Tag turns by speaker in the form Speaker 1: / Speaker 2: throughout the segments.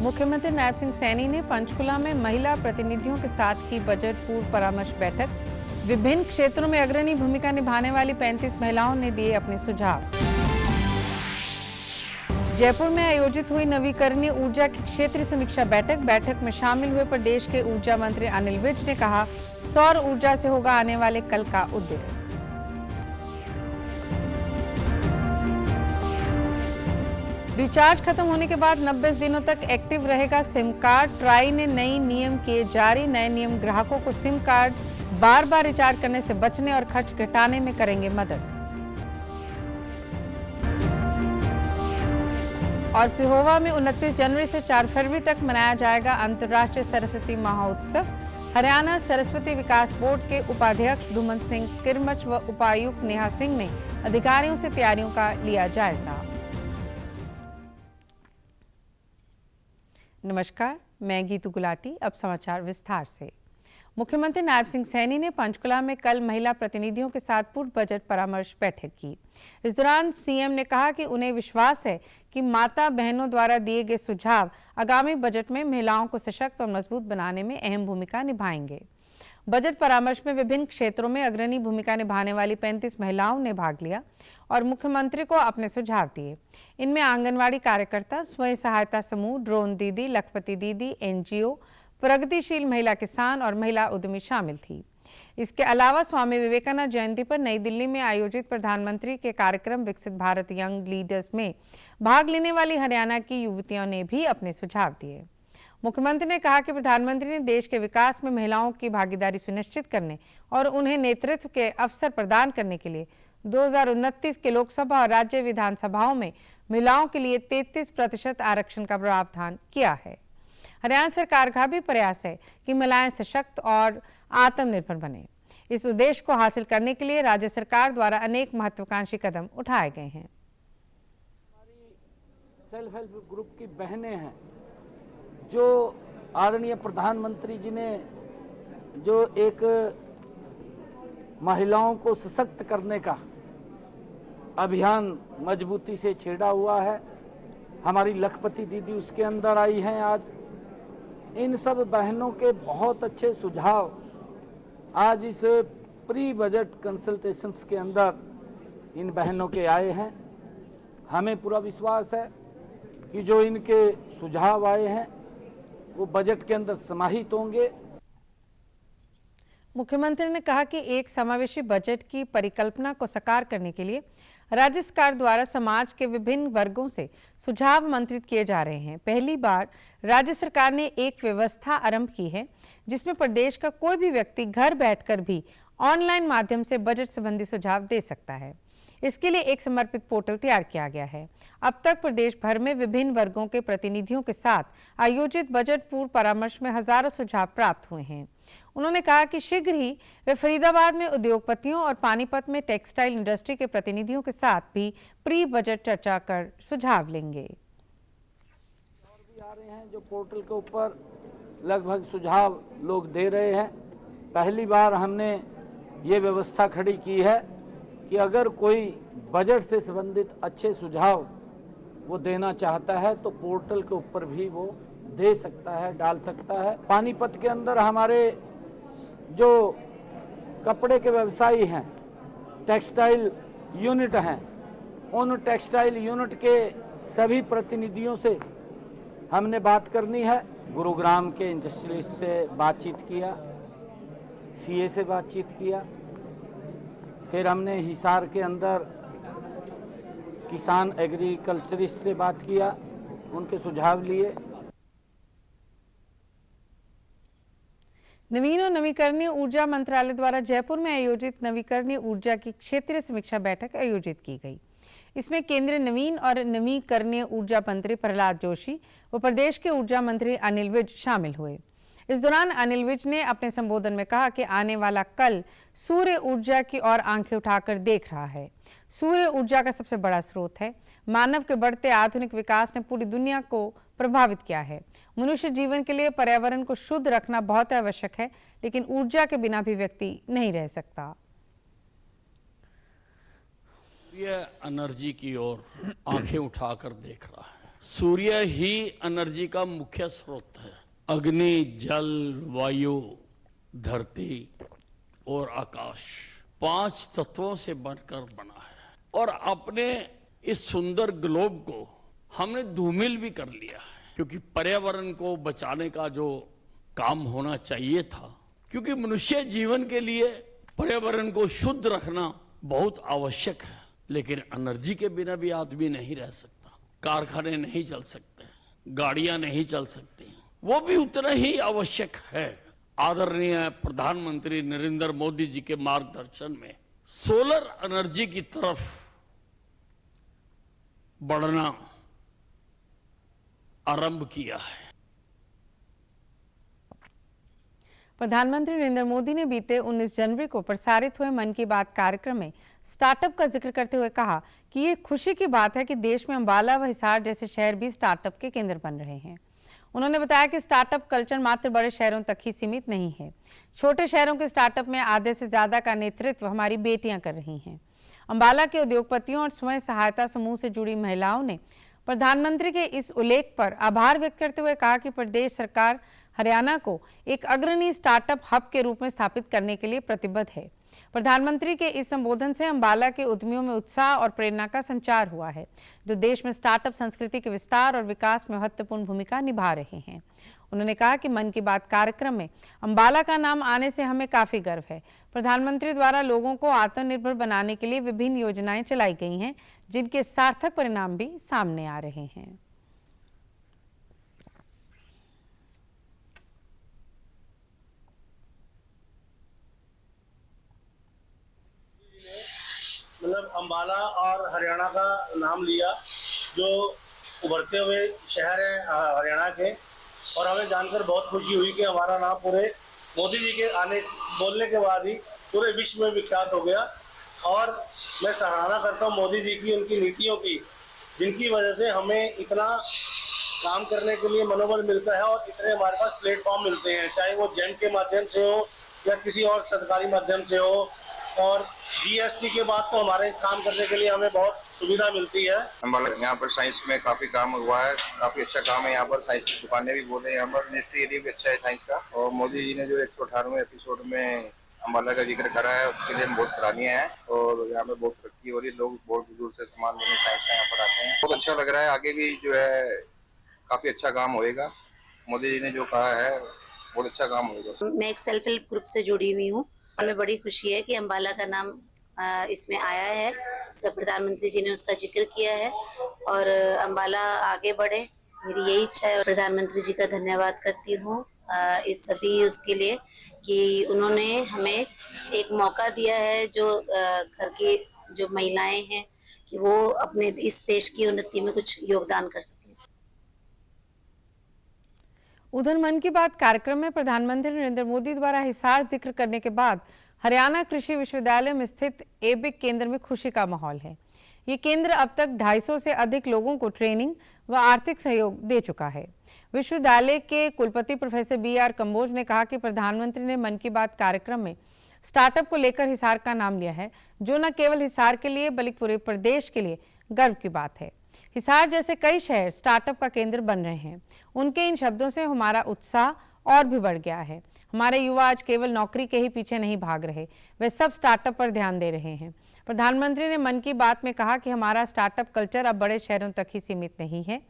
Speaker 1: मुख्यमंत्री नायब सिंह सैनी ने पंचकुला में महिला प्रतिनिधियों के साथ की बजट पूर्व परामर्श बैठक। विभिन्न क्षेत्रों में अग्रणी भूमिका निभाने वाली 35 महिलाओं ने दिए अपने सुझाव। जयपुर में आयोजित हुई नवीकरणीय ऊर्जा की क्षेत्रीय समीक्षा बैठक में शामिल हुए प्रदेश के ऊर्जा मंत्री अनिल विज ने कहा, सौर ऊर्जा से होगा आने वाले कल का उदय। रिचार्ज खत्म होने के बाद 90 दिनों तक एक्टिव रहेगा सिम कार्ड। ट्राई ने नए नियम किए जारी। नए नियम ग्राहकों को सिम कार्ड बार बार रिचार्ज करने से बचने और खर्च घटाने में करेंगे मदद। और पिहोवा में 29 जनवरी से 4 फरवरी तक मनाया जाएगा अंतर्राष्ट्रीय सरस्वती महोत्सव। हरियाणा सरस्वती विकास बोर्ड के उपाध्यक्ष धूमन सिंह किरमच व उपायुक्त नेहा सिंह ने अधिकारियों से तैयारियों का लिया जायजा। नमस्कार, मैं गीतू गुलाटी। अब समाचार विस्तार से। मुख्यमंत्री नायब सिंह सैनी ने पंचकुला में कल महिला प्रतिनिधियों के साथ पूर्व बजट परामर्श बैठक की। इस दौरान सीएम ने कहा कि उन्हें विश्वास है कि माता बहनों द्वारा दिए गए सुझाव आगामी बजट में महिलाओं को सशक्त और मजबूत बनाने में अहम भूमिका निभाएंगे। बजट परामर्श में विभिन्न क्षेत्रों में अग्रणी भूमिका निभाने वाली 35 महिलाओं ने भाग लिया और मुख्यमंत्री को अपने सुझाव दिए। इनमें आंगनवाड़ी कार्यकर्ता, स्वयं सहायता समूह, ड्रोन दीदी, लखपति दीदी, एनजीओ, प्रगतिशील महिला किसान और महिला उद्यमी शामिल थी। इसके अलावा स्वामी विवेकानंद जयंती पर नई दिल्ली में आयोजित प्रधानमंत्री के कार्यक्रम विकसित भारत यंग लीडर्स में भाग लेने वाली हरियाणा की युवतियों ने भी अपने सुझाव दिए। मुख्यमंत्री ने कहा कि प्रधानमंत्री ने देश के विकास में महिलाओं की भागीदारी सुनिश्चित करने और उन्हें नेतृत्व के अवसर प्रदान करने के लिए 2029 के लोकसभा और राज्य विधानसभाओं में महिलाओं के लिए 33% आरक्षण का प्रावधान किया है। हरियाणा सरकार का भी प्रयास है कि महिलाएं सशक्त और आत्मनिर्भर बने। इस उद्देश्य को हासिल करने के लिए राज्य सरकार द्वारा अनेक महत्वाकांक्षी कदम उठाए गए हैं।
Speaker 2: हमारी सेल्फ हेल्प ग्रुप की बहनें हैं, जो आदरणीय प्रधानमंत्री जी ने जो एक महिलाओं को सशक्त करने का अभियान मजबूती से छेड़ा हुआ है। हमारी लखपति दीदी उसके अंदर आई हैं। आज इन सब बहनों के बहुत अच्छे सुझाव आज इस प्री बजट कंसल्टेशंस के अंदर इन बहनों के आए हैं। हमें पूरा विश्वास है कि जो इनके सुझाव आए हैं वो बजट के अंदर समाहित होंगे।
Speaker 1: मुख्यमंत्री ने कहा कि एक समावेशी बजट की परिकल्पना को साकार करने के लिए राज्य सरकार द्वारा समाज के विभिन्न वर्गों से सुझाव आमंत्रित किए जा रहे हैं। पहली बार राज्य सरकार ने एक व्यवस्था आरंभ की है जिसमें प्रदेश का कोई भी व्यक्ति घर बैठकर भी ऑनलाइन माध्यम से बजट संबंधी सुझाव दे सकता है। इसके लिए एक समर्पित पोर्टल तैयार किया गया है। अब तक प्रदेश भर में विभिन्न वर्गों के प्रतिनिधियों के साथ आयोजित बजट पूर्व परामर्श में हजारों सुझाव प्राप्त हुए हैं। उन्होंने कहा कि शीघ्र ही वे फरीदाबाद में उद्योगपतियों और पानीपत में टेक्सटाइल इंडस्ट्री के प्रतिनिधियों के साथ भी प्री बजट चर्चा कर सुझाव लेंगे।
Speaker 2: और भी आ रहे हैं जो पोर्टल के ऊपर लगभग सुझाव लोग दे रहे हैं। पहली बार हमने ये व्यवस्था खड़ी की है कि अगर कोई बजट से संबंधित अच्छे सुझाव वो देना चाहता है तो पोर्टल के ऊपर भी वो दे सकता है, डाल सकता है। पानीपत के अंदर हमारे जो कपड़े के व्यवसायी हैं, टेक्सटाइल यूनिट हैं, उन टेक्सटाइल यूनिट के सभी प्रतिनिधियों से हमने बात करनी है। गुरुग्राम के इंडस्ट्रियलिस्ट से बातचीत किया, सीए से बातचीत किया, फिर हमने हिसार के अंदर किसान एग्रीकल्चरिस्ट से बात किया, उनके सुझाव लिए।
Speaker 1: नवीन और नवीकरणीय ऊर्जा मंत्रालय द्वारा जयपुर में आयोजित नवीकरणीय ऊर्जा की क्षेत्रीय समीक्षा बैठक आयोजित की गई। इसमें केंद्रीय नवीन और नवीकरणीय ऊर्जा मंत्री प्रहलाद जोशी व प्रदेश के ऊर्जा मंत्री अनिल विज शामिल हुए। इस दौरान अनिल विज ने अपने संबोधन में कहा कि आने वाला कल सूर्य ऊर्जा की ओर आंखें उठाकर देख रहा है। सूर्य ऊर्जा का सबसे बड़ा स्रोत है। मानव के बढ़ते आधुनिक विकास ने पूरी दुनिया को प्रभावित किया है। मनुष्य जीवन के लिए पर्यावरण को शुद्ध रखना बहुत आवश्यक है, लेकिन ऊर्जा के बिना भी व्यक्ति नहीं रह सकता।
Speaker 3: ये एनर्जी की ओर आंखें उठाकर देख रहा है। सूर्य ही एनर्जी का मुख्य स्रोत है। अग्नि, जल, वायु, धरती और आकाश 5 तत्वों से बनकर बना है और अपने इस सुंदर ग्लोब को हमने धूमिल भी कर लिया है, क्योंकि पर्यावरण को बचाने का जो काम होना चाहिए था, क्योंकि मनुष्य जीवन के लिए पर्यावरण को शुद्ध रखना बहुत आवश्यक है, लेकिन एनर्जी के बिना भी आदमी नहीं रह सकता, कारखाने नहीं चल सकते, गाड़ियां नहीं चल सकती, वो भी उतना ही आवश्यक है। आदरणीय प्रधानमंत्री नरेंद्र मोदी जी के मार्गदर्शन में सोलर एनर्जी की तरफ बढ़ना आरंभ किया है।
Speaker 1: प्रधानमंत्री नरेंद्र मोदी ने बीते 19 जनवरी को प्रसारित हुए मन की बात कार्यक्रम में स्टार्टअप का जिक्र करते हुए कहा कि ये खुशी की बात है कि देश में अंबाला व हिसार जैसे शहर भी स्टार्टअप के केंद्र बन रहे हैं। उन्होंने बताया कि स्टार्टअप कल्चर मात्र बड़े शहरों तक ही सीमित नहीं है। छोटे शहरों के स्टार्टअप में आधे से ज्यादा का नेतृत्व हमारी बेटियां कर रही हैं। अंबाला के उद्योगपतियों और स्वयं सहायता समूह से जुड़ी महिलाओं ने प्रधानमंत्री के इस उल्लेख पर आभार व्यक्त करते हुए कहा कि प्रदेश सरकार हरियाणा को एक अग्रणी स्टार्टअप हब के रूप में स्थापित करने के लिए प्रतिबद्ध है। प्रधानमंत्री के इस संबोधन से अंबाला के उद्यमियों में उत्साह और प्रेरणा का संचार हुआ है, जो देश में स्टार्टअप संस्कृति के विस्तार और विकास में महत्वपूर्ण भूमिका निभा रहे हैं। उन्होंने कहा कि मन की बात कार्यक्रम में अंबाला का नाम आने से हमें काफी गर्व है। प्रधानमंत्री द्वारा लोगों को आत्मनिर्भर बनाने के लिए विभिन्न योजनाएं चलाई गई हैं, जिनके सार्थक परिणाम भी सामने आ रहे हैं।
Speaker 4: मतलब अंबाला और हरियाणा का नाम लिया, जो उभरते हुए शहर है हरियाणा के, और हमें जानकर बहुत खुशी हुई कि हमारा नाम पूरे मोदी जी के बोलने के बाद ही पूरे विश्व में विख्यात हो गया। और मैं सराहना करता हूँ मोदी जी की, उनकी नीतियों की, जिनकी वजह से हमें इतना काम करने के लिए मनोबल मिलता है और इतने हमारे पास प्लेटफॉर्म मिलते हैं, चाहे वो जेम के माध्यम से हो या किसी और सरकारी माध्यम से हो। और जीएसटी के बाद तो हमारे काम करने के लिए हमें बहुत सुविधा मिलती है।
Speaker 5: यहाँ पर साइंस में काफी काम हुआ है, काफी अच्छा काम है। यहाँ पर साइंस की दुकानें भी बोले, यहाँ पर मिनिस्ट्री एरिया भी अच्छा है साइंस का। और मोदी जी ने जो 118वें एपिसोड में अंबाला का जिक्र करा है, उसके लिए हम बहुत सराहनीय हैं। और यहाँ पे बहुत तरक्की हो रही है, लोग बहुत दूर से सामान लेने साइंस का यहाँ पर आते हैं। बहुत अच्छा लग रहा है, आगे भी जो है काफी अच्छा काम होएगा। मोदी जी ने जो कहा है बहुत अच्छा काम होगा।
Speaker 6: मैं एक सेल्फ हेल्प ग्रुप से जुड़ी हुई हूँ। हमें बड़ी खुशी है कि अंबाला का नाम इसमें आया है। सब प्रधानमंत्री जी ने उसका जिक्र किया है और अंबाला आगे बढ़े, मेरी यही इच्छा है। प्रधानमंत्री जी का धन्यवाद करती हूँ इस सभी उसके लिए कि उन्होंने हमें एक मौका दिया है, जो घर की जो महिलाएं हैं कि वो अपने इस देश की उन्नति में कुछ योगदान कर सकें।
Speaker 1: उधर मन की बात कार्यक्रम में प्रधानमंत्री नरेंद्र मोदी द्वारा हिसार जिक्र करने के बाद हरियाणा कृषि विश्वविद्यालय में स्थित एबिक केंद्र में खुशी का माहौल है। ये केंद्र अब तक 250 से अधिक लोगों को ट्रेनिंग व आर्थिक सहयोग दे चुका है। विश्वविद्यालय के कुलपति प्रोफेसर BR कंबोज ने कहा कि प्रधानमंत्री ने मन की बात कार्यक्रम में स्टार्टअप को लेकर हिसार का नाम लिया है, जो न केवल हिसार के लिए बल्कि पूरे प्रदेश के लिए गर्व की बात है। हिसार जैसे कई शहर स्टार्टअप का केंद्र बन रहे हैं। उनके इन शब्दों से हमारा उत्साह और भी बढ़ गया है। हमारे युवा आज केवल नौकरी के ही पीछे नहीं भाग रहे, वे सब स्टार्टअप पर ध्यान दे रहे हैं। प्रधानमंत्री ने मन की बात में कहा कि हमारा स्टार्टअप कल्चर अब बड़े शहरों तक ही सीमित नहीं है।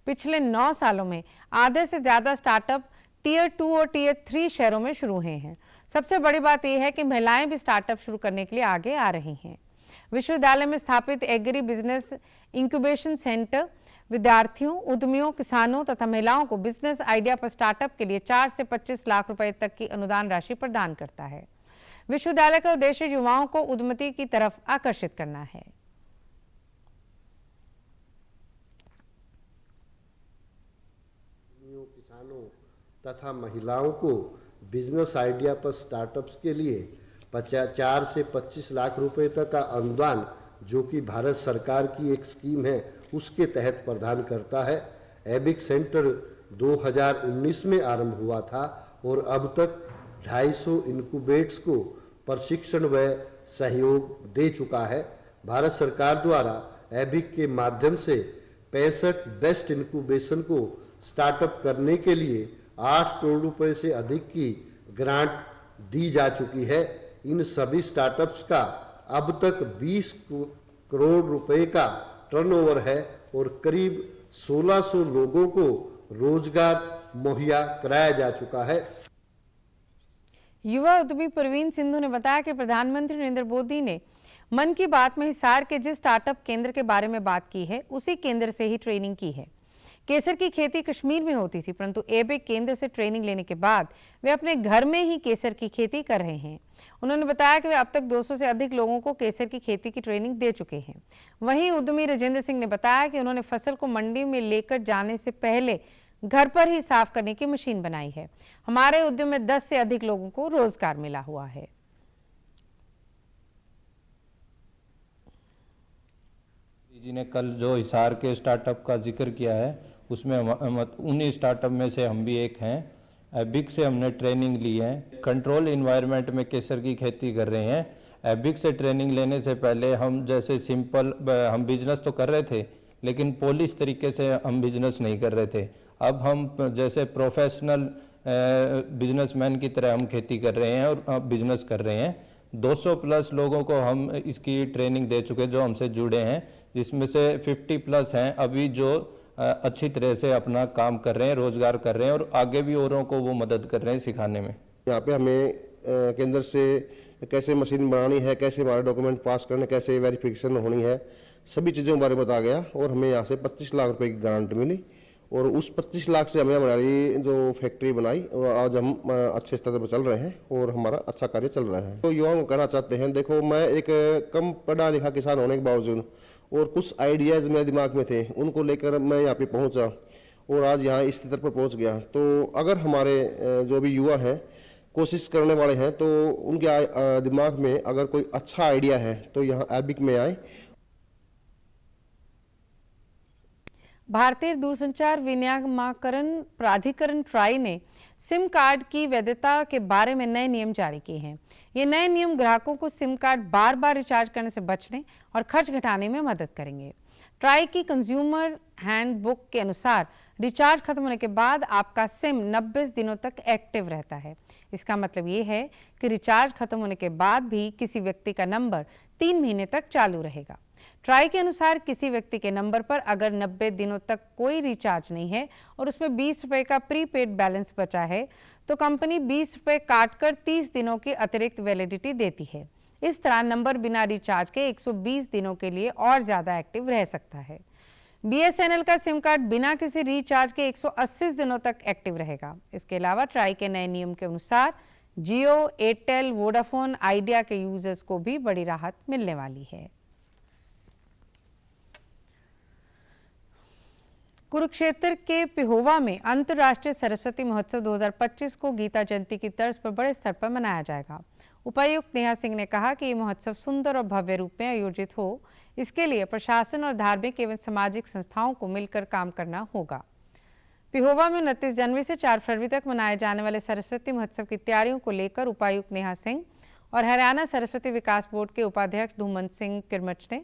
Speaker 1: पिछले 9 सालों में आधे से ज्यादा स्टार्टअप टियर 2 और टियर 3 शहरों में शुरू हुए हैं। सबसे बड़ी बात यह है कि महिलाएं भी स्टार्टअप शुरू करने के लिए आगे आ रही हैं। विश्वविद्यालय में स्थापित एग्री बिजनेस इंक्यूबेशन सेंटर विद्यार्थियों, उद्यमियों, किसानों तथा महिलाओं को बिजनेस आइडिया पर स्टार्टअप के लिए 4 से 25 लाख रुपए तक की अनुदान राशि प्रदान करता है। विश्वविद्यालय का उद्देश्य युवाओं को उद्यमिता की तरफ आकर्षित करना है।
Speaker 7: किसानों तथा महिलाओं को बिजनेस आइडिया पर स्टार्टअप्स के लिए 4 से 25 लाख रुपए तक का अनुदान, जो कि भारत सरकार की एक स्कीम है, उसके तहत प्रदान करता है। एबिक सेंटर 2019 में आरंभ हुआ था और अब तक 250 इनक्यूबेट्स को प्रशिक्षण व सहयोग दे चुका है। भारत सरकार द्वारा एबिक के माध्यम से 65 बेस्ट इंक्यूबेशन को स्टार्टअप करने के लिए 8 करोड़ रुपए से अधिक की ग्रांट दी जा चुकी है। इन सभी स्टार्टअप्स का अब तक 20 करोड़ रुपए का टर्नओवर है और करीब 1600 लोगों को रोजगार मुहैया कराया जा चुका है।
Speaker 1: युवा उद्यमी प्रवीण सिंधु ने बताया कि प्रधानमंत्री नरेंद्र मोदी ने मन की बात में हिसार के जिस स्टार्टअप केंद्र के बारे में बात की है उसी केंद्र से ही ट्रेनिंग की है। केसर की खेती कश्मीर में होती थी, परंतु एबेक केंद्र से ट्रेनिंग लेने के बाद वे अपने घर में ही केसर की खेती कर रहे हैं। उन्होंने बताया कि वे अब तक 200 से अधिक लोगों को केसर की खेती की ट्रेनिंग दे चुके हैं। वहीं उद्यमी राजेंद्र सिंह ने बताया कि उन्होंने फसल को मंडी में लेकर जाने से पहले घर पर ही साफ करने की मशीन बनाई है। हमारे उद्यम में 10 से अधिक लोगों को रोजगार मिला हुआ है।
Speaker 8: जी ने कल जो हिसार के स्टार्टअप का जिक्र किया है उसमें उन्हीं स्टार्टअप में से हम भी एक हैं। एबिक से हमने ट्रेनिंग ली है। कंट्रोल इन्वायरमेंट में केसर की खेती कर रहे हैं। एबिक से ट्रेनिंग लेने से पहले हम जैसे सिंपल हम बिजनेस तो कर रहे थे, लेकिन पॉलिश तरीके से हम बिजनेस नहीं कर रहे थे। अब हम जैसे प्रोफेशनल बिजनेसमैन की तरह हम खेती कर रहे हैं और बिजनेस कर रहे हैं। 200 प्लस लोगों को हम इसकी ट्रेनिंग दे चुके जो हमसे जुड़े हैं, जिसमें से 50 प्लस हैं अभी जो अच्छी तरह से अपना काम कर रहे हैं, रोजगार कर रहे हैं और आगे भी औरों को वो मदद कर रहे हैं सिखाने में।
Speaker 9: यहाँ पे हमें केंद्र से कैसे मशीन बनानी है, कैसे हमारे डॉक्यूमेंट पास करने, कैसे वेरिफिकेशन होनी है, सभी चीज़ों के बारे में बताया गया और हमें यहाँ से 25 लाख रुपए की ग्रांट मिली और उस 25 लाख से हमें हमारी जो फैक्ट्री बनाई और आज हम अच्छे स्तर पर चल रहे हैं और हमारा अच्छा कार्य चल रहा है। तो युवाओं को कहना चाहते हैं, देखो मैं एक कम पढ़ा लिखा किसान होने के बावजूद और कुछ आइडियाज़ मेरे दिमाग में थे, उनको लेकर मैं यहाँ पे पहुँचा और आज यहाँ इस स्तर पर पहुँच गया। तो अगर हमारे जो भी युवा हैं, कोशिश करने वाले हैं, तो उनके दिमाग में अगर कोई अच्छा आइडिया है तो यहाँ एबिक में आए।
Speaker 1: भारतीय दूरसंचार विनियामकरण प्राधिकरण ट्राई ने सिम कार्ड की वैधता के बारे में नए नियम जारी किए हैं। ये नए नियम ग्राहकों को सिम कार्ड बार बार रिचार्ज करने से बचने और खर्च घटाने में मदद करेंगे। ट्राई की कंज्यूमर हैंडबुक के अनुसार रिचार्ज खत्म होने के बाद आपका सिम 90 दिनों तक एक्टिव रहता है। इसका मतलब ये है कि रिचार्ज खत्म होने के बाद भी किसी व्यक्ति का नंबर 3 महीने तक चालू रहेगा। ट्राई के अनुसार किसी व्यक्ति के नंबर पर अगर 90 दिनों तक कोई रिचार्ज नहीं है और उसमें 20 रुपए का प्रीपेड बैलेंस बचा है तो कंपनी 20 रुपए काटकर 30 दिनों की अतिरिक्त वैलिडिटी देती है। इस तरह नंबर बिना रिचार्ज के 120 दिनों के लिए और ज्यादा एक्टिव रह सकता है। BSNL का सिम कार्ड बिना किसी रिचार्ज के 180 दिनों तक एक्टिव रहेगा। इसके अलावा ट्राई के नए नियम के अनुसार जियो, एयरटेल, वोडाफोन, आइडिया के यूजर्स को भी बड़ी राहत मिलने वाली है। कुरुक्षेत्र के पिहोवा में अंतर्राष्ट्रीय सरस्वती महोत्सव 2025 को गीता जयंती की तर्ज पर बड़े स्तर पर मनाया जाएगा। उपायुक्त नेहा सिंह ने कहा कि ये महोत्सव सुंदर और भव्य रूप में आयोजित हो, इसके लिए प्रशासन और धार्मिक एवं सामाजिक संस्थाओं को मिलकर काम करना होगा। पिहोवा में 29 जनवरी से 4 फरवरी तक मनाए जाने वाले सरस्वती महोत्सव की तैयारियों को लेकर उपायुक्त नेहा सिंह और हरियाणा सरस्वती विकास बोर्ड के उपाध्यक्ष धूमंत सिंह किरमच ने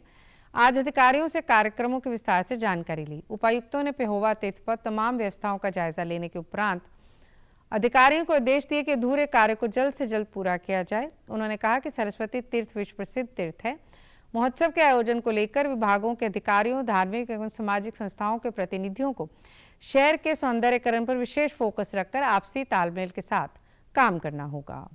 Speaker 1: आज अधिकारियों से कार्यक्रमों की विस्तार से जानकारी ली। उपायुक्तों ने पिहोवा तीर्थ पर तमाम व्यवस्थाओं का जायजा लेने के उपरांत अधिकारियों को आदेश दिए कि अधूरे कार्य को जल्द से जल्द पूरा किया जाए। उन्होंने कहा कि सरस्वती तीर्थ विश्व प्रसिद्ध तीर्थ है। महोत्सव के आयोजन को लेकर विभागों के अधिकारियों, धार्मिक एवं सामाजिक संस्थाओं के प्रतिनिधियों को शहर के सौंदर्यीकरण पर विशेष फोकस रखकर आपसी तालमेल के साथ काम करना होगा।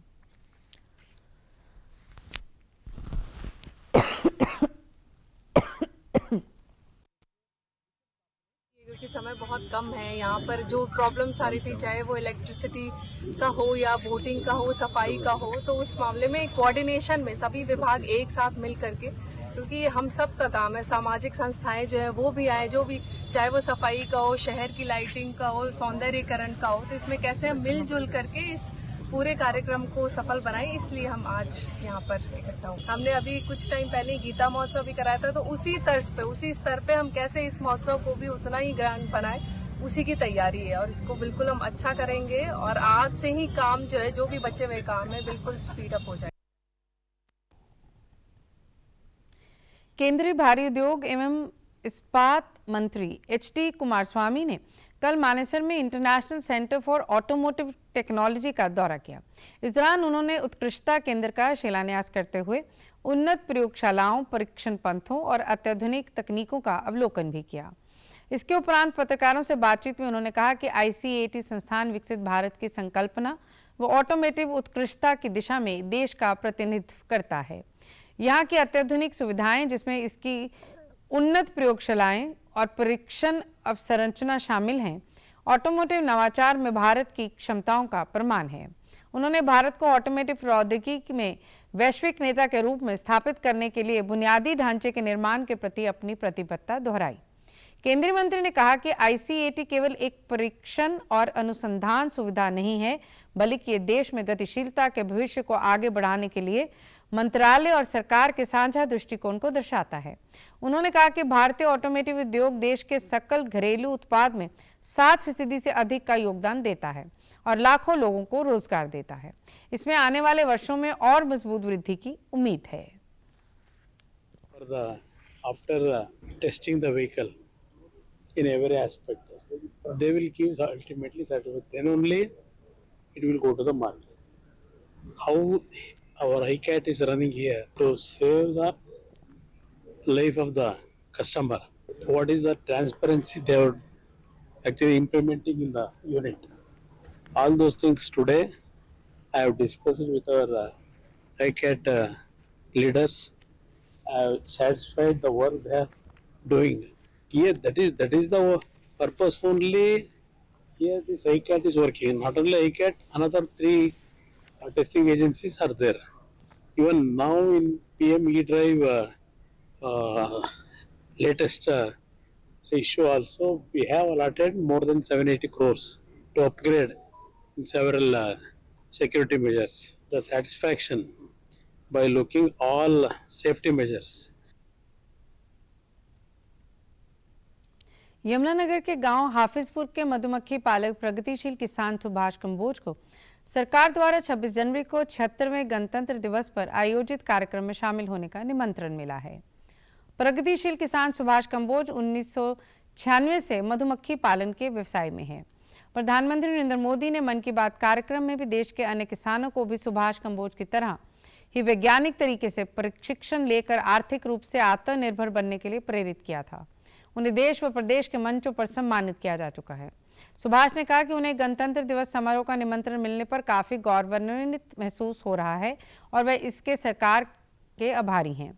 Speaker 10: क्योंकि समय बहुत कम है, यहाँ पर जो प्रॉब्लम्स आ रही थी, चाहे वो इलेक्ट्रिसिटी का हो या वोटिंग का हो, सफाई का हो, तो उस मामले में कोऑर्डिनेशन में सभी विभाग एक साथ मिल करके, क्योंकि हम सब का काम है, सामाजिक संस्थाएं जो है वो भी आए, जो भी चाहे वो सफाई का हो, शहर की लाइटिंग का हो, सौंदर्यीकरण का हो, तो इसमें कैसे हम मिलजुल करके इस पूरे कार्यक्रम को सफल बनाए, इसलिए हम आज यहाँ पर इकट्ठा हुए। हमने अभी कुछ टाइम पहले गीता महोत्सव भी कराया था, तो उसी तर्ज पे, उसी स्तर पे हम कैसे इस महोत्सव को भी उतना ही ग्रैंड बनाए, उसी की तैयारी है और इसको बिल्कुल हम अच्छा करेंगे और आज से ही काम जो है, जो भी बचे हुए काम है, बिल्कुल स्पीड अप हो जाए।
Speaker 1: केंद्रीय भारी उद्योग एवं इस्पात मंत्री HD कुमारस्वामी ने कल मानेसर में international centre for automotive technology का दौरा किया। इस दौरान उन्होंने उत्कृष्टता केंद्र का शिलान्यास करते हुए उन्नत प्रयोगशालाओं, परीक्षण पंथों और अत्याधुनिक तकनीकों का अवलोकन भी किया। इसके उपरांत पत्रकारों से बातचीत में उन्होंने कहा कि ICAT संस्थान विकसित भारत की संकल्पना व ऑटोमेटिव उत्कृष्टता की दिशा में देश का प्रतिनिधित्व करता है। यहाँ की अत्याधुनिक सुविधाएं, जिसमें इसकी उन्नत प्रयोगशालाएं और परीक्षण अवसंरचना शामिल हैं, ऑटोमोटिव नवाचार में भारत की क्षमताओं का प्रमाण है। उन्होंने भारत को ऑटोमोटिव प्रौद्योगिकी में वैश्विक नेता के रूप में स्थापित करने के लिए बुनियादी ढांचे के निर्माण के प्रति अपनी प्रतिबद्धता दोहराई। केंद्रीय मंत्री ने कहा कि ICAT केवल एक परीक्षण और अनुसंधान सुविधा नहीं है, बल्कि ये देश में गतिशीलता के भविष्य को आगे बढ़ाने के लिए मंत्रालय और सरकार के साझा दृष्टिकोण को दर्शाता है। उन्होंने कहा कि भारतीय ऑटोमोटिव उद्योग देश के सकल घरेलू उत्पाद में 7% से अधिक का योगदान देता है और लाखों लोगों को रोजगार देता है। इसमें आने वाले वर्षों में और मजबूत वृद्धि की उम्मीद है।
Speaker 11: After testing the vehicle in every aspect, they will give ultimately certificate. Then only it will go to the market. How our ICAT is running here to save the life of the customer. What is the transparency they are actually implementing in the unit? All those things today I have discussed with our ICAT leaders. I have satisfied the work they are doing. Here, that is the purpose only. Here, this ICAT is working. Not only ICAT, another 3 testing agencies are there. Even now in PM eDrive latest issue also, we have allotted more than 780 crores to upgrade in several security measures. The satisfaction by looking all safety measures.
Speaker 1: Yamunanagar के गांव हाफिजपुर के मधुमक्खी पालक प्रगतिशील किसान सुभाष कंबोज को सरकार द्वारा 26 जनवरी को 76वें गणतंत्र दिवस पर आयोजित कार्यक्रम में शामिल होने का निमंत्रण मिला है। प्रगतिशील किसान सुभाष कंबोज 1996 से मधुमक्खी पालन के व्यवसाय में हैं। प्रधानमंत्री नरेंद्र मोदी ने मन की बात कार्यक्रम में भी देश के अन्य किसानों को भी सुभाष कंबोज की तरह ही वैज्ञानिक तरीके से प्रशिक्षण लेकर आर्थिक रूप से आत्मनिर्भर बनने के लिए प्रेरित किया था। उन्हें देश व प्रदेश के मंचों पर सम्मानित किया जा चुका है। सुभाष ने कहा कि उन्हें गणतंत्र दिवस समारोह का निमंत्रण मिलने पर काफी गौरवान्वित महसूस हो रहा है और वह इसके सरकार के आभारी हैं।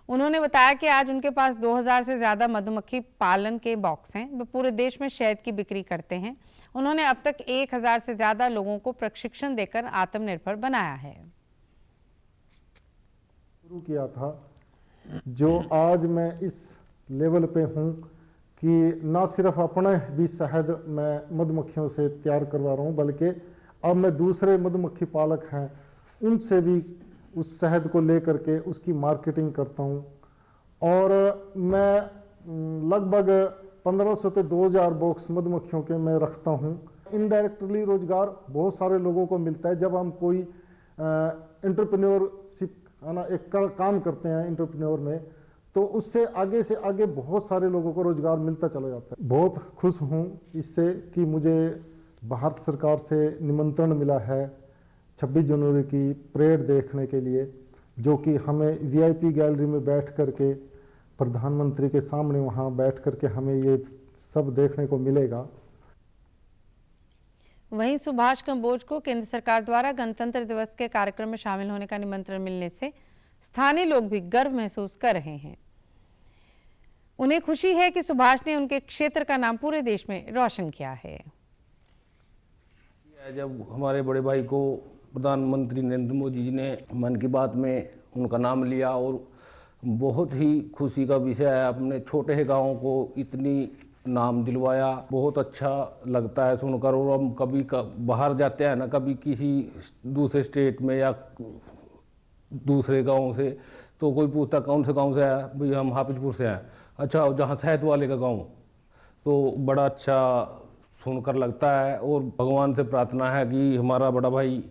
Speaker 1: उन्होंने बताया कि आज उनके पास 2000 से ज्यादा मधुमक्खी पालन के बॉक्स हैं। वे पूरे देश में शहद की बिक्री करते हैं। उन्होंने अब तक 1000 से ज्यादा लोगों को प्रशिक्षण देकर आत्मनिर्भर बनाया है।
Speaker 12: शुरू किया था, जो आज मैं इस लेवल पे हूँ कि ना सिर्फ अपने भी शहद मैं मधुमक्खियों से तैयार करवा रहा हूँ, बल्कि अब मैं दूसरे मधुमक्खी पालक हैं उनसे भी उस शहद को लेकर के उसकी मार्केटिंग करता हूँ। और मैं लगभग 1500 से 2000 बॉक्स मधुमक्खियों के मैं रखता हूँ। इनडायरेक्टली रोजगार बहुत सारे लोगों को मिलता है। जब हम कोई एंटरप्रेन्योरशिप एक काम करते हैं एंटरप्रेन्योर में, तो उससे आगे बहुत सारे लोगों को रोजगार मिलता चला जाता है। बहुत खुश हूँ इससे कि मुझे भारत सरकार से निमंत्रण मिला है 26 जनवरी की परेड देखने के लिए, जो कि हमें VIP गैलरी में बैठ करके प्रधानमंत्री के सामने वहाँ बैठ करके हमें ये सब देखने को मिलेगा।
Speaker 1: वहीं सुभाष कंबोज को केंद्र सरकार द्वारा गणतंत्र दिवस के कार्यक्रम में शामिल होने का निमंत्रण मिलने से स्थानीय लोग भी गर्व महसूस कर रहे हैं। उन्हें खुशी है कि सुभाष ने उनके क्षेत्र का नाम पूरे देश में रोशन किया है।
Speaker 13: जब हमारे बड़े भाई को प्रधानमंत्री नरेंद्र मोदी जी ने मन की बात में उनका नाम लिया और बहुत ही खुशी का विषय है। अपने छोटे गाँव को इतनी नाम दिलवाया, बहुत अच्छा लगता है सुनकर। और हम कभी बाहर जाते हैं ना, कभी किसी दूसरे स्टेट में या दूसरे गांव से, तो कोई पूछता कौन से गांव से आया, भाई हम हाफिजपुर से आए। अच्छा, जहाँ शहद वाले का गांव, तो बड़ा अच्छा सुनकर लगता है। और भगवान से प्रार्थना है कि हमारा बड़ा भाई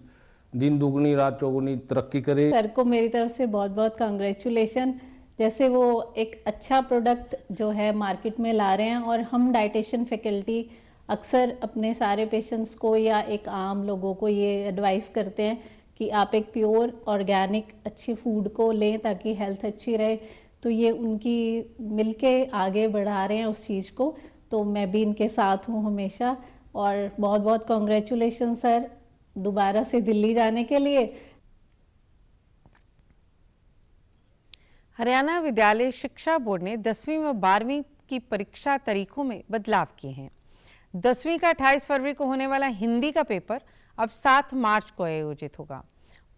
Speaker 13: दिन दुगनी रात चौगुनी तरक्की करे।
Speaker 14: सर को मेरी तरफ से बहुत बहुत कांग्रेचुलेशन जैसे वो एक अच्छा प्रोडक्ट जो है मार्केट में ला रहे हैं, और हम डाइटिशियन फैकल्टी अक्सर अपने सारे पेशेंट्स को या एक आम लोगों को ये एडवाइस करते हैं कि आप एक प्योर ऑर्गेनिक अच्छी फूड को लें ताकि हेल्थ अच्छी रहे। तो ये उनकी मिलके आगे बढ़ा रहे हैं उस चीज़ को, तो मैं भी इनके साथ हूँ हमेशा। और बहुत बहुत कॉन्ग्रेचुलेशन सर दोबारा से दिल्ली जाने के लिए।
Speaker 1: हरियाणा विद्यालय शिक्षा बोर्ड ने 10वीं व 12वीं की परीक्षा तारीखों में बदलाव किए हैं। 10वीं का 28 फरवरी को होने वाला हिंदी का पेपर अब 7 मार्च को आयोजित होगा।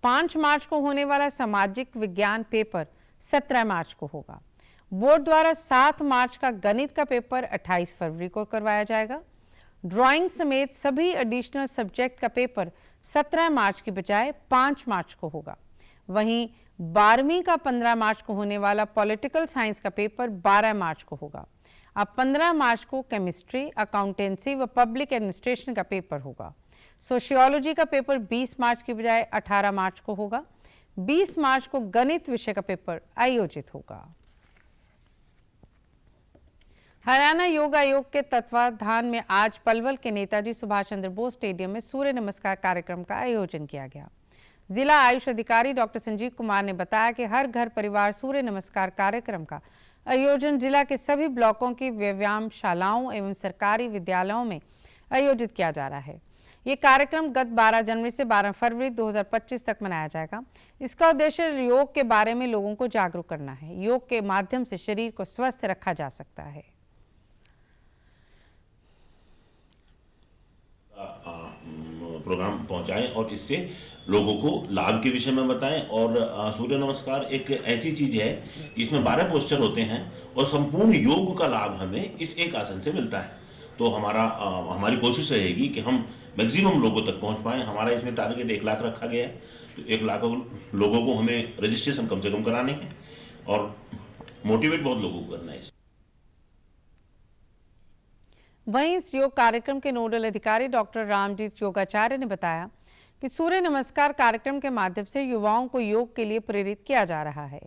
Speaker 1: 5 मार्च को होने वाला सामाजिक विज्ञान पेपर 17 मार्च को होगा। बोर्ड द्वारा 7 मार्च का गणित का पेपर 28 फरवरी को करवाया जाएगा। ड्राइंग समेत सभी एडिशनल सब्जेक्ट का पेपर 17 मार्च की बजाय 5 मार्च को होगा। वहीं 12वीं का 15 मार्च को होने वाला पॉलिटिकल साइंस का पेपर 12 मार्च को होगा। अब 15 मार्च को केमिस्ट्री, अकाउंटेंसी व पब्लिक एडमिनिस्ट्रेशन का पेपर होगा। सोशियोलॉजी का पेपर 20 मार्च की बजाय 18 मार्च को होगा। 20 मार्च को गणित विषय का पेपर आयोजित होगा। हरियाणा योग आयोग के तत्वाधान में आज पलवल के नेताजी सुभाष चंद्र बोस स्टेडियम में सूर्य नमस्कार कार्यक्रम का आयोजन किया गया। जिला आयुष अधिकारी डॉक्टर संजीव कुमार ने बताया कि हर घर परिवार सूर्य नमस्कार कार्यक्रम का आयोजन जिला के सभी ब्लॉकों की व्यायाम शालाओं एवं सरकारी विद्यालयों में आयोजित किया जा रहा है। ये कार्यक्रम गत 12 जनवरी से 12 फरवरी 2025 तक मनाया जाएगा। इसका उद्देश्य योग के बारे में लोगों को जागरूक करना है। योग के माध्यम से शरीर को स्वस्थ रखा जा सकता है।
Speaker 15: प्रोग्राम पहुंचाएं और इससे लोगों को लाभ के विषय में बताएं। और सूर्य नमस्कार एक ऐसी चीज है कि इसमें 12 पोस्चर होते हैं और संपूर्ण योग का लाभ हमें इस एक आसन से मिलता है। तो हमारी कोशिश रहेगी कि हम मैक्सिमम लोगों तक पहुंच पाएं। हमारा इसमें टारगेट 1 लाख रखा गया है, तो 1 लाख लोगों को हमें रजिस्ट्रेशन कम से कम कराने हैं और मोटिवेट बहुत लोगों को करना है।
Speaker 1: वहीं इस योग कार्यक्रम के नोडल अधिकारी डॉक्टर रामजीत योगाचार्य ने बताया कि सूर्य नमस्कार कार्यक्रम के माध्यम से युवाओं को योग के लिए प्रेरित किया जा रहा है।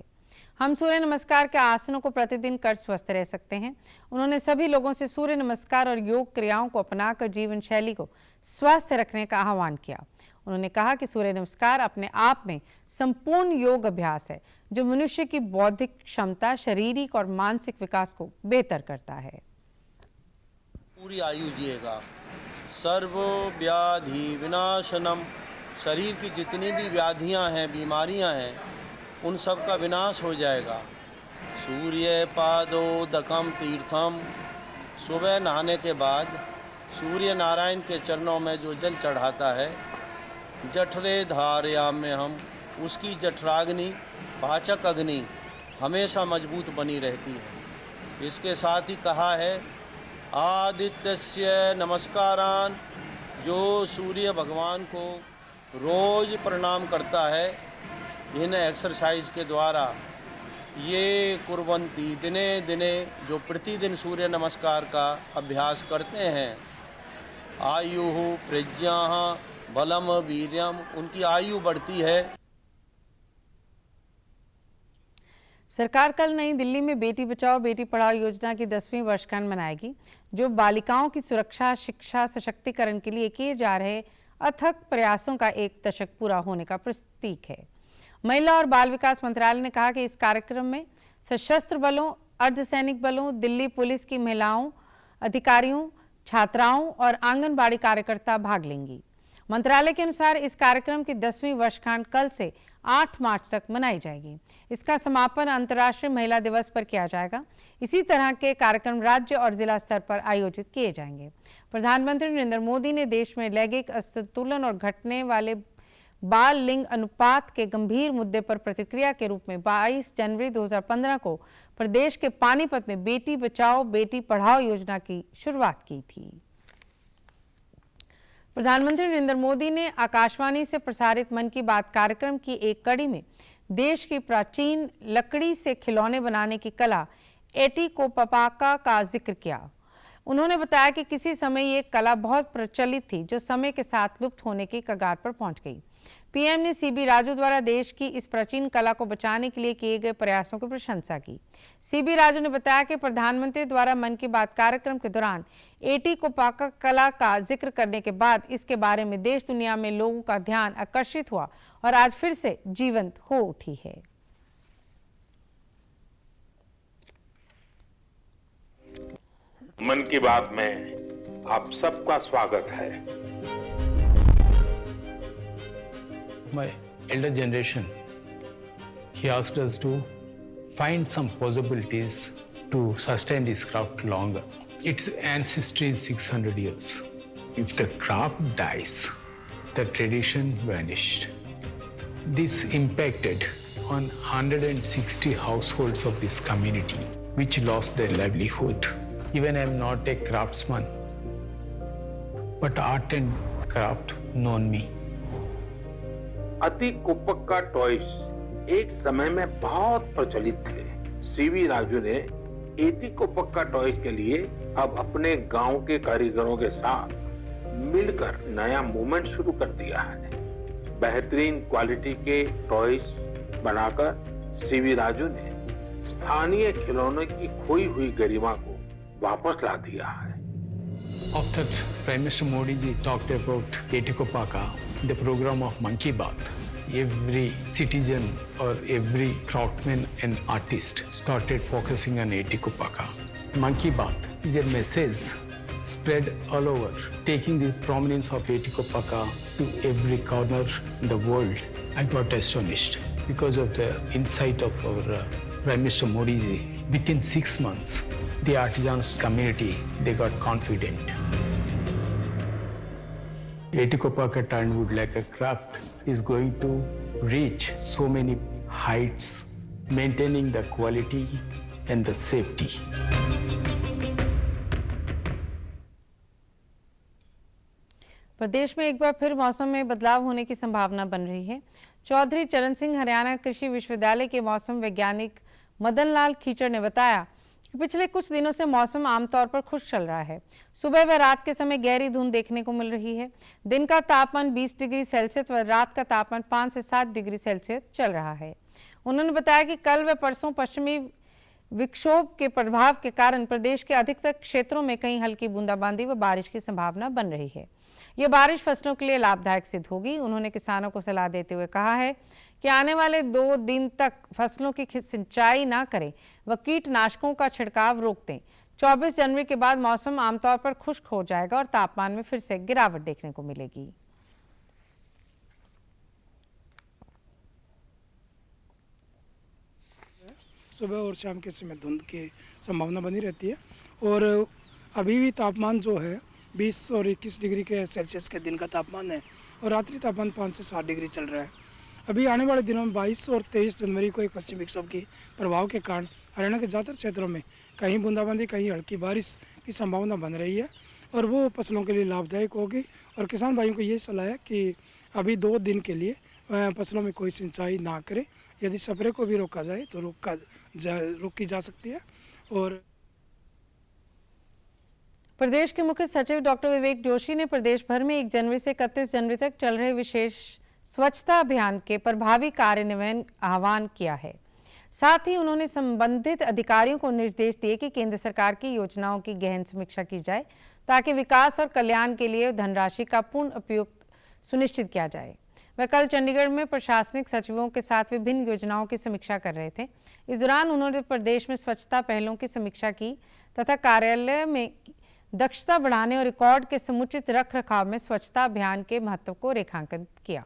Speaker 1: हम सूर्य नमस्कार के आसनों को प्रतिदिन कर स्वस्थ रह सकते हैं। उन्होंने सभी लोगों से सूर्य नमस्कार और योग क्रियाओं को अपनाकर जीवन शैली को स्वस्थ रखने का आह्वान किया। उन्होंने कहा कि सूर्य नमस्कार अपने आप में संपूर्ण योग अभ्यास है जो मनुष्य की बौद्धिक क्षमता, शारीरिक और मानसिक विकास को बेहतर करता है।
Speaker 16: पूरी आयु जिएगा। सर्व व्याधि विनाशनम, शरीर की जितनी भी व्याधियां हैं, बीमारियां हैं, उन सब का विनाश हो जाएगा। सूर्य पादोदकम तीर्थम, सुबह नहाने के बाद सूर्य नारायण के चरणों में जो जल चढ़ाता है, जठरे धारयाम में हम उसकी जठराग्नि पाचक अग्नि हमेशा मजबूत बनी रहती है। इसके साथ ही कहा है आदित्यस्य नमस्कारान, जो सूर्य भगवान को रोज प्रणाम करता है, इन एक्सरसाइज के द्वारा ये कुर्वन्ति दिने दिने, जो प्रतिदिन सूर्य नमस्कार का अभ्यास करते हैं, आयु प्रज्ञा बलम वीर्यम, उनकी आयु बढ़ती है।
Speaker 1: सरकार कल नई दिल्ली में बेटी बचाओ बेटी पढ़ाओ योजना की 10वीं वर्षगांठ मनाएगी, जो बालिकाओं की सुरक्षा, शिक्षा, सशक्तिकरण के लिए किए जा रहे अथक प्रयासों का 1 दशक पूरा होने का प्रतीक है। महिला और बाल विकास मंत्रालय ने कहा कि इस कार्यक्रम में सशस्त्र बलों, अर्धसैनिक बलों, दिल्ली पुलिस की महिलाओं, अधिकारियों, छात्राओं और आंगनबाड़ी कार्यकर्ता भाग लेंगी। मंत्रालय के अनुसार इस कार्यक्रम की 10वीं वर्षगांठ कल से 8 मार्च तक मनाई जाएगी। इसका समापन अंतर्राष्ट्रीय महिला दिवस पर किया जाएगा। इसी तरह के कार्यक्रम राज्य और जिला स्तर पर आयोजित किए जाएंगे। प्रधानमंत्री नरेंद्र मोदी ने देश में लैंगिक असंतुलन और घटने वाले बाल लिंग अनुपात के गंभीर मुद्दे पर प्रतिक्रिया के रूप में 22 जनवरी 2015 को प्रदेश के पानीपत में बेटी बचाओ बेटी पढ़ाओ योजना की शुरुआत की थी। प्रधानमंत्री नरेंद्र मोदी ने आकाशवाणी से प्रसारित मन की बात कार्यक्रम की एक कड़ी में देश की प्राचीन लकड़ी से खिलौने बनाने की कला एटिकोपाका का जिक्र किया। उन्होंने बताया कि किसी समय ये कला बहुत प्रचलित थी, जो समय के साथ लुप्त होने की कगार पर पहुंच गई। पीएम ने सीबी राजू द्वारा देश की इस प्राचीन कला को बचाने के लिए किए गए प्रयासों की प्रशंसा की। सीबी राजू ने बताया कि प्रधानमंत्री द्वारा मन की बात कार्यक्रम के दौरान एटिकोपाका कला का जिक्र करने के बाद इसके बारे में देश दुनिया में लोगों का ध्यान आकर्षित हुआ और आज फिर से जीवंत हो उठी है।
Speaker 17: मन की बात में आप सबका स्वागत है।
Speaker 18: My elder generation, he asked us to find some possibilities to sustain this craft longer. Its ancestry is 600 years. If the craft dies, the tradition vanished. This impacted on 160 households of this community, which lost their livelihood. Even I am not a craftsman, but art and craft known me.
Speaker 17: Etikoppaka toys एक समय में बहुत प्रचलित थे। CV Raju ने एटिकोपाका toys के लिए अब अपने गांव के कारीगरों के साथ मिलकर नया मूवमेंट शुरू कर दिया है। बेहतरीन क्वालिटी के टॉयज बनाकर सीवी राजू ने स्थानीय खिलौनों की खोई हुई गरिमा को वापस ला दिया है।
Speaker 18: After Prime Minister Modi ji talked about Etikopaka, the program of Man Ki Baat, every citizen or every craftsman and artist started focusing on Etikopaka. Man Ki Baat is a message spread all over, taking the prominence of Etikopaka to every corner in the world. I got astonished because of the insight of our Prime Minister Modi ji. Within 6 months, the artisans community, they got confident. Etikopaka turnwood like a craft is going to reach so many heights, maintaining the quality and the safety.
Speaker 1: प्रदेश में एक बार फिर मौसम में बदलाव होने की संभावना बन रही है। चौधरी चरण सिंह हरियाणा कृषि विश्वविद्यालय के मौसम वैज्ञानिक मदन लाल खीचड़ ने बताया कि पिछले कुछ दिनों से मौसम आमतौर पर खुश चल रहा है। सुबह व रात के समय गहरी धुंध देखने को मिल रही है। दिन का तापमान 20 डिग्री सेल्सियस व रात का तापमान 5 से 7 डिग्री सेल्सियस चल रहा है। उन्होंने बताया कि कल व परसों पश्चिमी विक्षोभ के प्रभाव के कारण प्रदेश के अधिकतर क्षेत्रों में कहीं हल्की बूंदाबांदी व बारिश की संभावना बन रही है। यह बारिश फसलों के लिए लाभदायक सिद्ध होगी। उन्होंने किसानों को सलाह देते हुए कहा है कि आने वाले 2 दिन तक फसलों की सिंचाई ना करें व कीटनाशकों का छिड़काव रोक दें। 24 जनवरी के बाद मौसम आमतौर पर खुश्क हो जाएगा और तापमान में फिर से गिरावट देखने को मिलेगी।
Speaker 19: सुबह और शाम के समय धुंध की संभावना बनी रहती है और अभी भी तापमान जो है 20 और 21 डिग्री के सेल्सियस के दिन का तापमान है और रात्रि तापमान 5 से 7 डिग्री चल रहा है। अभी आने वाले दिनों में 22 और 23 जनवरी को एक पश्चिमी विक्षोभ के प्रभाव के कारण हरियाणा के ज़्यादातर क्षेत्रों में कहीं बूंदाबांदी कहीं हल्की बारिश की संभावना बन रही है और वो फसलों के लिए लाभदायक होगी। और किसान भाइयों को ये सलाह है कि अभी 2 दिन के लिए फसलों में कोई सिंचाई ना करें। यदि स्प्रे को भी रोका जाए तो रोकी जा सकती है। और
Speaker 1: प्रदेश के मुख्य सचिव डॉक्टर विवेक जोशी ने प्रदेश भर में 1 जनवरी से 31 जनवरी तक चल रहे विशेष स्वच्छता अभियान के प्रभावी कार्यान्वयन आह्वान किया है। साथ ही उन्होंने संबंधित अधिकारियों को निर्देश दिए कि केंद्र सरकार की योजनाओं की गहन समीक्षा की जाए ताकि विकास और कल्याण के लिए धनराशि का पूर्ण उपयोग सुनिश्चित किया जाए। वह कल चंडीगढ़ में प्रशासनिक सचिवों के साथ विभिन्न योजनाओं की समीक्षा कर रहे थे। इस दौरान उन्होंने प्रदेश में स्वच्छता पहलों की समीक्षा की तथा कार्यालय में दक्षता बढ़ाने और रिकॉर्ड के समुचित रखरखाव में स्वच्छता अभियान के महत्व को रेखांकित किया।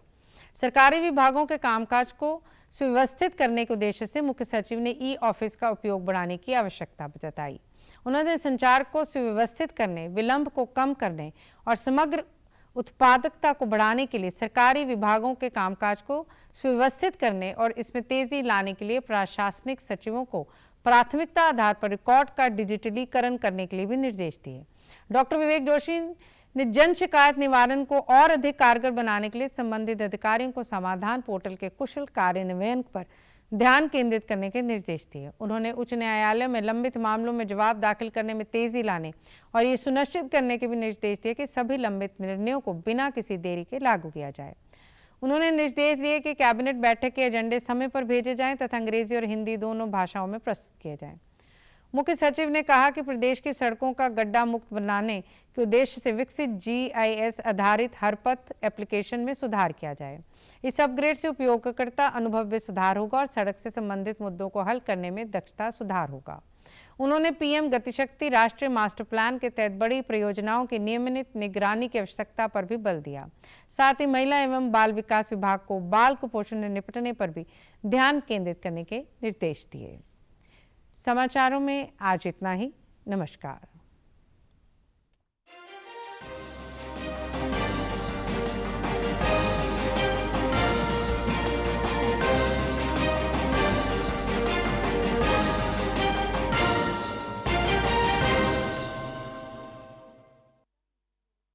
Speaker 1: सरकारी विभागों के कामकाज को सुव्यवस्थित करने के उद्देश्य से मुख्य सचिव ने ई-ऑफिस का उपयोग बढ़ाने की आवश्यकता जताई। उन्होंने संचार को सुव्यवस्थित करने, विलंब को कम करने और समग्र उत्पादकता को बढ़ाने के लिए सरकारी विभागों के कामकाज को सुव्यवस्थित करने और इसमें तेजी लाने के लिए प्रशासनिक सचिवों को प्राथमिकता आधार पर रिकॉर्ड का डिजिटलीकरण करने के लिए भी निर्देश दिए। डॉक्टर विवेक जोशी ने जन शिकायत निवारण को और अधिक कारगर बनाने के लिए संबंधित अधिकारियों को समाधान पोर्टल के कुशल कार्यान्वयन पर ध्यान केंद्रित करने के निर्देश दिए। उन्होंने उच्च न्यायालय में लंबित मामलों में जवाब दाखिल करने में तेजी लाने और ये सुनिश्चित करने के भी निर्देश दिए कि सभी लंबित निर्णयों को बिना किसी देरी के लागू किया जाए। उन्होंने निर्देश दिए कि कैबिनेट बैठक के एजेंडे समय पर भेजे जाएं तथा अंग्रेजी और हिंदी दोनों भाषाओं में प्रस्तुत किए जाएं। मुख्य सचिव ने कहा कि प्रदेश की सड़कों का गड्ढा मुक्त बनाने के उद्देश्य से विकसित GIS आधारित हर पथ एप्लीकेशन में सुधार किया जाए। इस अपग्रेड से उपयोगकर्ता अनुभव में सुधार होगा और सड़क से संबंधित मुद्दों को हल करने में दक्षता सुधार होगा। उन्होंने PM गतिशक्ति राष्ट्रीय मास्टर प्लान के तहत बड़ी परियोजनाओं की नियमित निगरानी की आवश्यकता पर भी बल दिया। साथ ही महिला एवं बाल विकास विभाग को बाल कुपोषण से निपटने पर भी ध्यान केंद्रित करने के निर्देश दिए। समाचारों में आज इतना ही। नमस्कार।